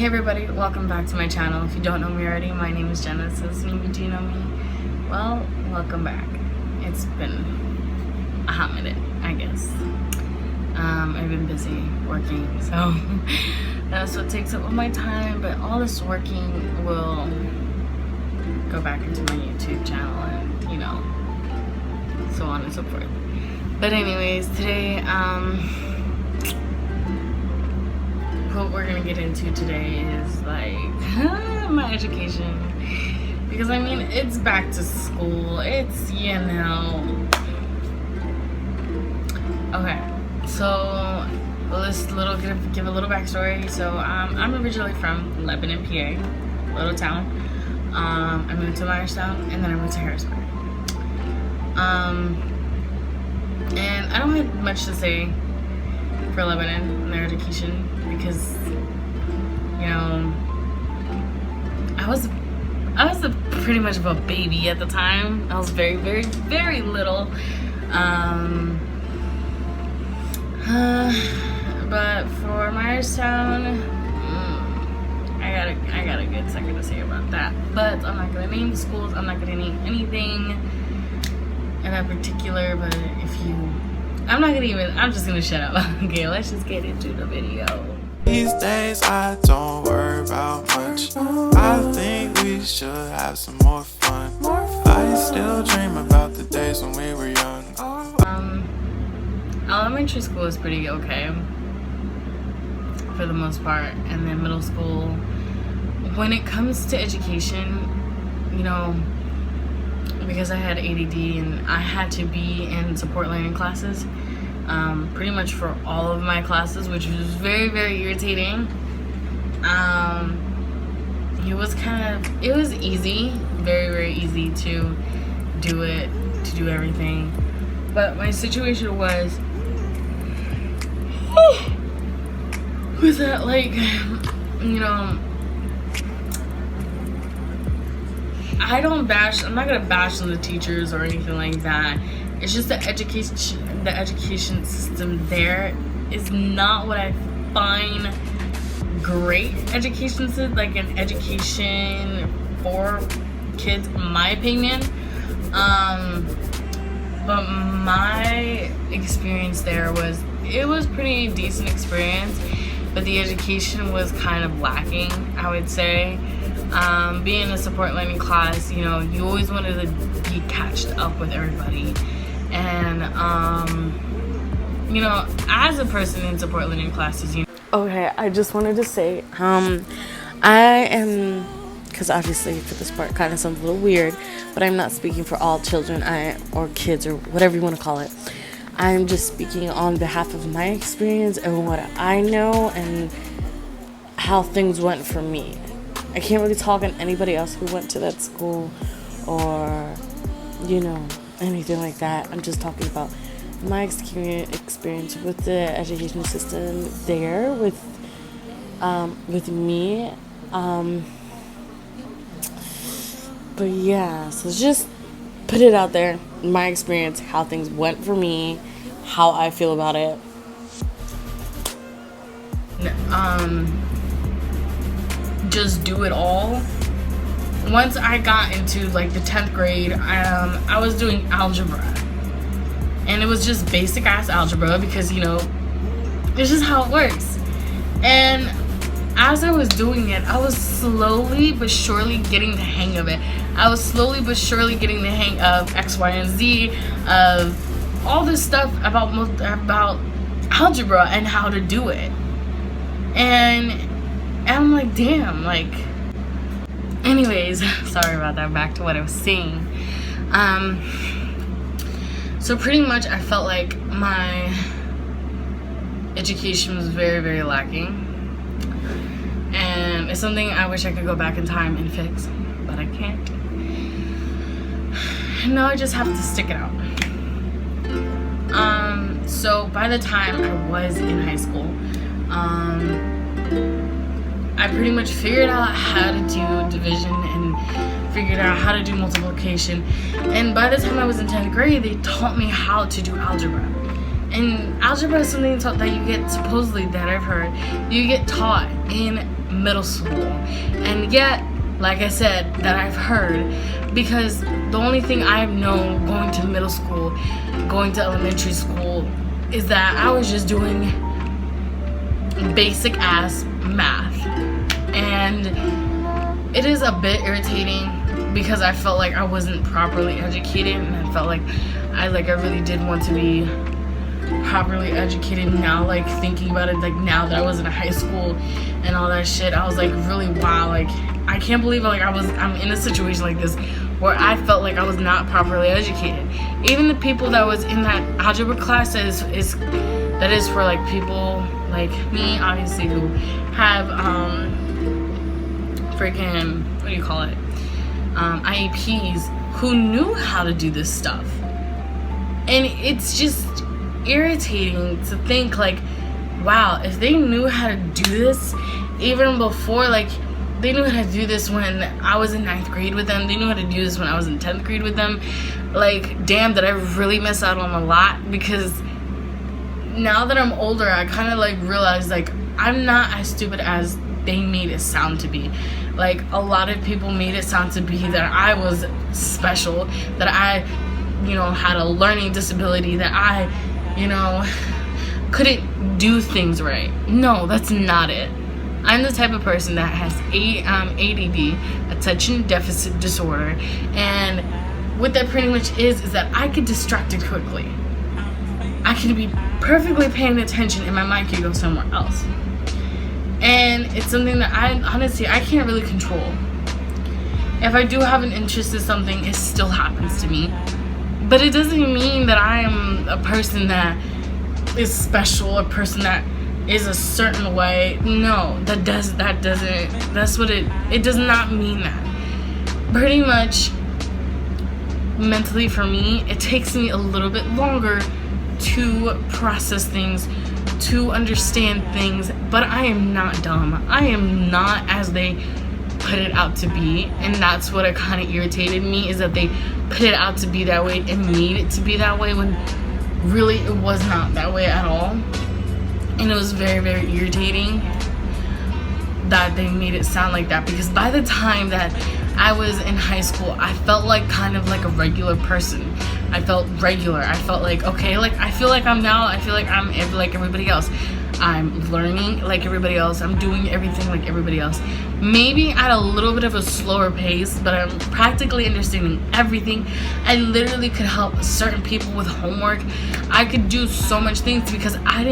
Hey everybody, welcome back to my channel. If you don't know me already, my name is Jenna. So listening, you do know me. Well, welcome back. It's been a hot minute, I guess. I've been busy working, so that's what takes up all my time. But all this working will go back into my YouTube channel and, you know, so on and so forth. But anyways, today, what we're gonna get into today is like my education, because I mean it's back to school. It's, you know, okay. So let's give a little backstory. So I'm originally from Lebanon, PA, little town. I moved to Myerstown and then I moved to Harrisburg. And I don't have much to say for Lebanon and their education, because, you know, I was pretty much of a baby at the time. I was very, very, very little. But for Myerstown, I got a good second to say about that. But I'm not gonna name the schools. I'm not gonna name anything in that particular. But I'm just gonna shut up. Okay, let's just get into the video. These days I don't worry about much. I think we should have some more fun. I still dream about the days when we were young. Elementary school is pretty okay for the most part, and then middle school. When it comes to education, you know, because I had ADD and I had to be in support learning classes pretty much for all of my classes, which was very, very irritating. It was easy, very, very easy to do everything. But my situation was that, like, you know, I'm not gonna bash on the teachers or anything like that. It's just the education system there is not what I find great education system, like an education for kids, in my opinion. But my experience there was pretty decent experience, but the education was kind of lacking, I would say. Being in a support learning class, you know, you always wanted to be catched up with everybody. And, you know, as a person in support learning classes, you know. Okay, I just wanted to say, I am, because obviously for this part kind of sounds a little weird, but I'm not speaking for all children or kids or whatever you want to call it. I'm just speaking on behalf of my experience and what I know and how things went for me. I can't really talk on anybody else who went to that school or, you know, anything like that. I'm just talking about my experience with the education system there with me. But yeah, so just put it out there, my experience, how things went for me, how I feel about it. Just do it all. Once I got into like the 10th grade, I was doing algebra, and it was just basic ass algebra, because, you know, it's just how it works. And as I was doing it, I was slowly but surely getting the hang of it. I was slowly but surely getting the hang of X, Y, and Z, of all this stuff about algebra and how to do it. And I'm like, damn, like, anyways, sorry about that. Back to what I was saying. So pretty much I felt like my education was very, very lacking. And it's something I wish I could go back in time and fix, but I can't. Now I just have to stick it out. So by the time I was in high school, I pretty much figured out how to do division and figured out how to do multiplication. And by the time I was in 10th grade, they taught me how to do algebra. And algebra is something that you get, supposedly, that I've heard, you get taught in middle school. And yet, like I said, that I've heard, because the only thing I've known going to middle school, going to elementary school, is that I was just doing basic ass math. And it is a bit irritating because I felt like I wasn't properly educated, and I felt like I really did want to be properly educated now, like thinking about it, like now that I was in high school and all that shit. I was like, really, wow, like I can't believe like I'm in a situation like this where I felt like I was not properly educated. Even the people that was in that algebra class that is for like people like me, obviously, who have freaking, what do you call it, IEPs, who knew how to do this stuff. And it's just irritating to think like, wow, if they knew how to do this even before, like they knew how to do this when I was in 9th grade with them, they knew how to do this when I was in 10th grade with them, like damn, did I really miss out on a lot. Because now that I'm older, I kind of like realize like I'm not as stupid as they made it sound to be. Like a lot of people made it sound to be that I was special, that I, you know, had a learning disability, that I, you know, couldn't do things right. No, that's not it. I'm the type of person that has ADD, attention deficit disorder, and what that pretty much is that I get distracted quickly. I could be perfectly paying attention and my mind could go somewhere else. And it's something that I can't really control. If I do have an interest in something, it still happens to me. But it doesn't mean that I am a person that is special, a person that is a certain way. No, it does not mean that. Pretty much mentally for me, it takes me a little bit longer to process things, to understand things, but I am not dumb. I am not as they put it out to be, and that's what kind of irritated me, is that they put it out to be that way and made it to be that way when really it was not that way at all. And it was very, very irritating that they made it sound like that, because by the time that I was in high school, I felt like kind of like a regular person. I felt regular. I felt like, okay, like I feel like I'm like everybody else. I'm learning like everybody else. I'm doing everything like everybody else. Maybe at a little bit of a slower pace, but I'm practically understanding everything. I literally could help certain people with homework. I could do so much things because I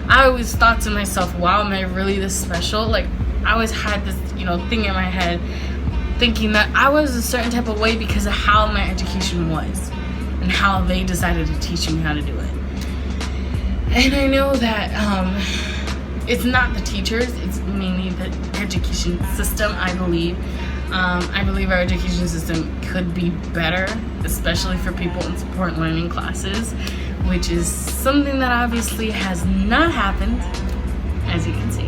always thought to myself, wow, am I really this special? Like I always had this, thing in my head, thinking that I was a certain type of way because of how my education was and how they decided to teach me how to do it. And I know that it's not the teachers, it's mainly the education system, I believe. I believe our education system could be better, especially for people in support learning classes, which is something that obviously has not happened, as you can see.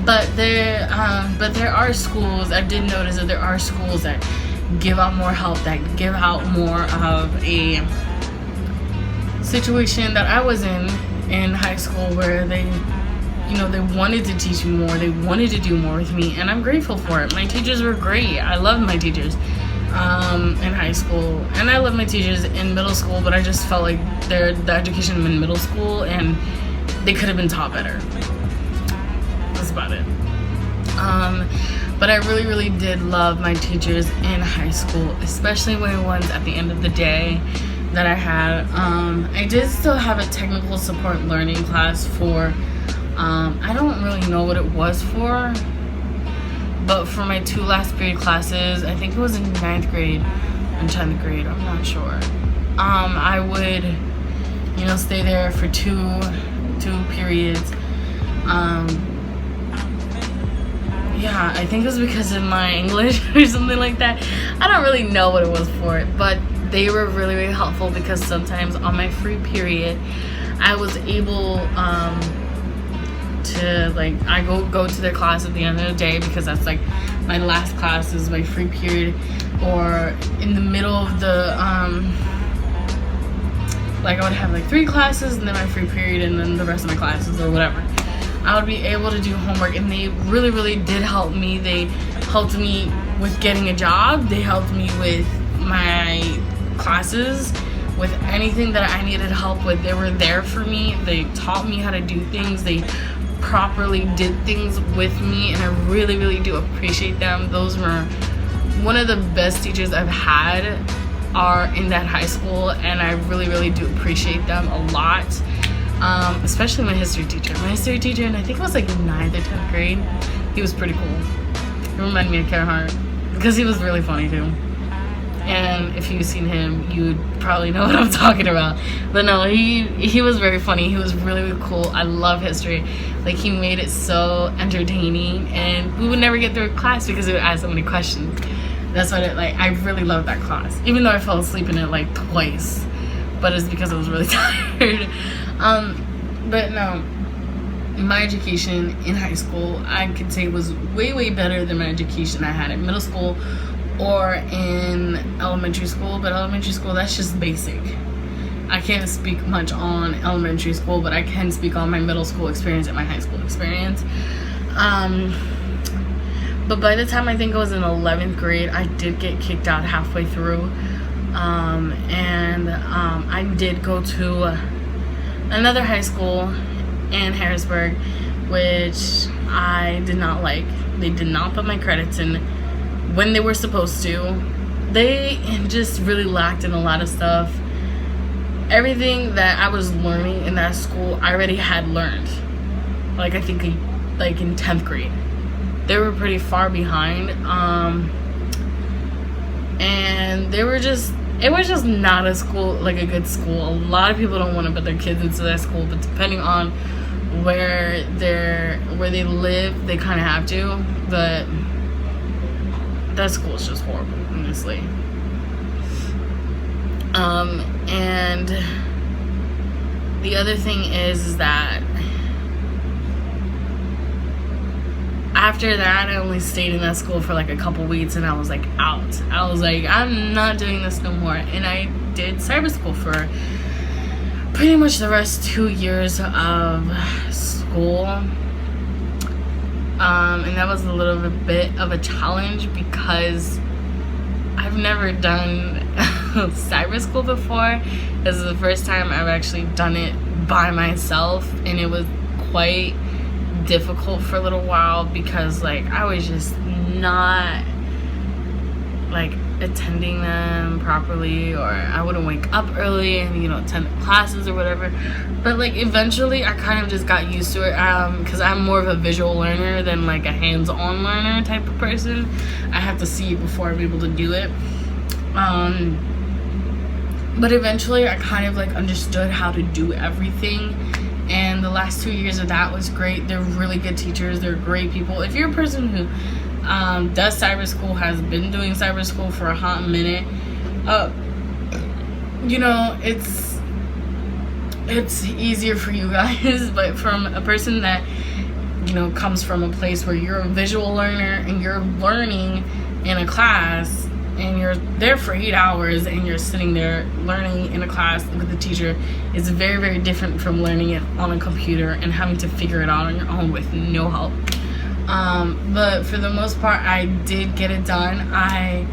But there are schools, I did notice that there are schools that give out more help, that give out more of a situation that I was in high school, where they wanted to teach me more, they wanted to do more with me, and I'm grateful for it. My teachers were great. I loved my teachers in high school, and I loved my teachers in middle school, but I just felt like the education in middle school, and they could have been taught better. That's about it. But I really, really did love my teachers in high school, especially when the ones at the end of the day that I had. I did still have a technical support learning class for, I don't really know what it was for, but for my 2 last period classes, I think it was in 9th grade and 10th grade, I'm not sure. I would, stay there for two periods. Yeah, I think it was because of my English or something like that. I don't really know what it was for, but they were really, really helpful, because sometimes on my free period, I was able to, I go to their class at the end of the day, because that's my last class is my free period, or in the middle of the I would have 3 classes and then my free period and then the rest of my classes or whatever. I would be able to do homework, and they really, really did help me. They helped me with getting a job. They helped me with my classes, with anything that I needed help with. They were there for me. They taught me how to do things. They properly did things with me, and I really, really do appreciate them. Those were one of the best teachers I've had are in that high school, and I really, really do appreciate them a lot. Especially my history teacher. My history teacher, and I think it was like 9th or 10th grade, he was pretty cool. He reminded me of Karen Hart because he was really funny too. And if you've seen him, you'd probably know what I'm talking about. But no, he was very funny. He was really, really cool. I love history. Like, he made it so entertaining, and we would never get through class because he would ask so many questions. That's what I really loved that class, even though I fell asleep in it like twice, but it's because I was really tired. But no, my education in high school, I could say, was way, way better than my education I had in middle school or in elementary school. But elementary school, that's just basic. I can't speak much on elementary school, but I can speak on my middle school experience and my high school experience. But by the time I think I was in 11th grade, I did get kicked out halfway through. I did go to another high school in Harrisburg, which I did not like. They did not put my credits in when they were supposed to. They just really lacked in a lot of stuff. Everything that I was learning in that school, I already had learned. Like, I think like in 10th grade. They were pretty far behind. And it was just not a school, like a good school. A lot of people don't want to put their kids into that school, but depending on where they live, they kind of have to. But that school is just horrible, honestly. And the other thing is that after that, I only stayed in that school for like a couple weeks, and I was like out. I was like, I'm not doing this no more. And I did cyber school for pretty much the rest 2 years of school. And that was a little bit of a challenge because I've never done cyber school before. This is the first time I've actually done it by myself, and it was quite difficult for a little while because like I was just not like attending them properly, or I wouldn't wake up early and attend classes or whatever. But like eventually I kind of just got used to it because I'm more of a visual learner than like a hands-on learner type of person. I have to see it before I'm able to do it. But eventually I kind of like understood how to do everything. And the last 2 years of that was great. They're really good teachers. They're great people. If you're a person who does cyber school, has been doing cyber school for a hot minute, it's easier for you guys. But from a person that comes from a place where you're a visual learner and you're learning in a class, and you're there for 8 hours and you're sitting there learning in a class with a teacher, is very, very different from learning it on a computer and having to figure it out on your own with no help. But for the most part, I did get it done. I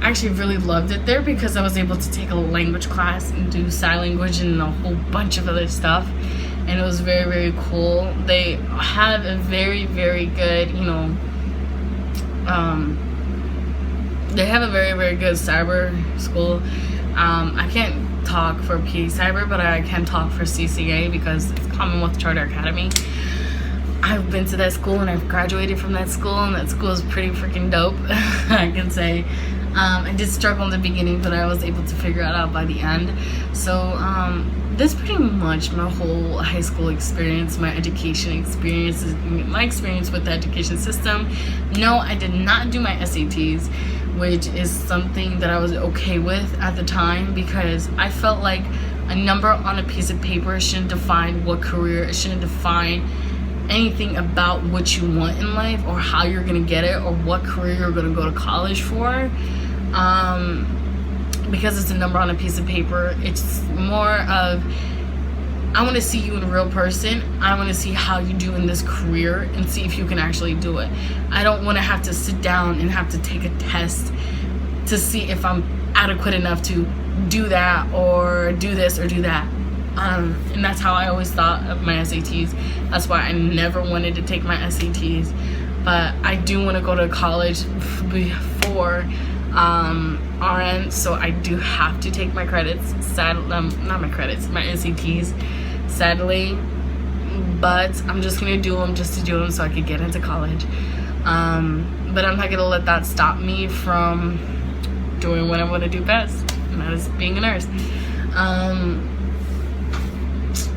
actually really loved it there because I was able to take a language class and do sign language and a whole bunch of other stuff. And it was very, very cool. They have a very, very good, they have a very, very good cyber school. I can't talk for PA Cyber, but I can talk for CCA because it's Commonwealth Charter Academy. I've been to that school and I've graduated from that school, and that school is pretty freaking dope, I can say. I did struggle in the beginning, but I was able to figure it out by the end. So that's pretty much my whole high school experience, my education experience, my experience with the education system. No, I did not do my SATs, which is something that I was okay with at the time because I felt like a number on a piece of paper shouldn't define what career, it shouldn't define anything about what you want in life or how you're gonna get it or what career you're gonna go to college for. Because it's a number on a piece of paper, it's more of I want to see you in a real person. I want to see how you do in this career and see if you can actually do it. I don't want to have to sit down and have to take a test to see if I'm adequate enough to do that or do this or do that. And that's how I always thought of my SATs. That's why I never wanted to take my SATs. But I do want to go to college before RN, so I do have to take my credits. Not my credits, my SATs, sadly. But I'm just gonna do them just to do them so I could get into college. But I'm not gonna let that stop me from doing what I want to do best, and that is being a nurse.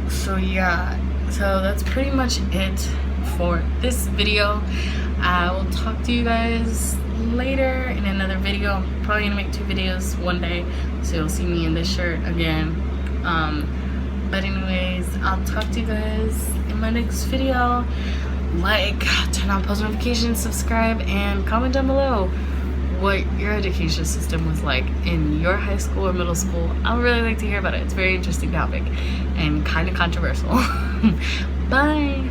So yeah, so that's pretty much it for this video. I will talk to you guys later in another video. I'm probably gonna make 2 videos one day, so you'll see me in this shirt again. But anyways, I'll talk to you guys in my next video. Like, turn on post notifications, subscribe, and comment down below what your education system was like in your high school or middle school. I would really like to hear about it. It's a very interesting topic and kind of controversial. Bye.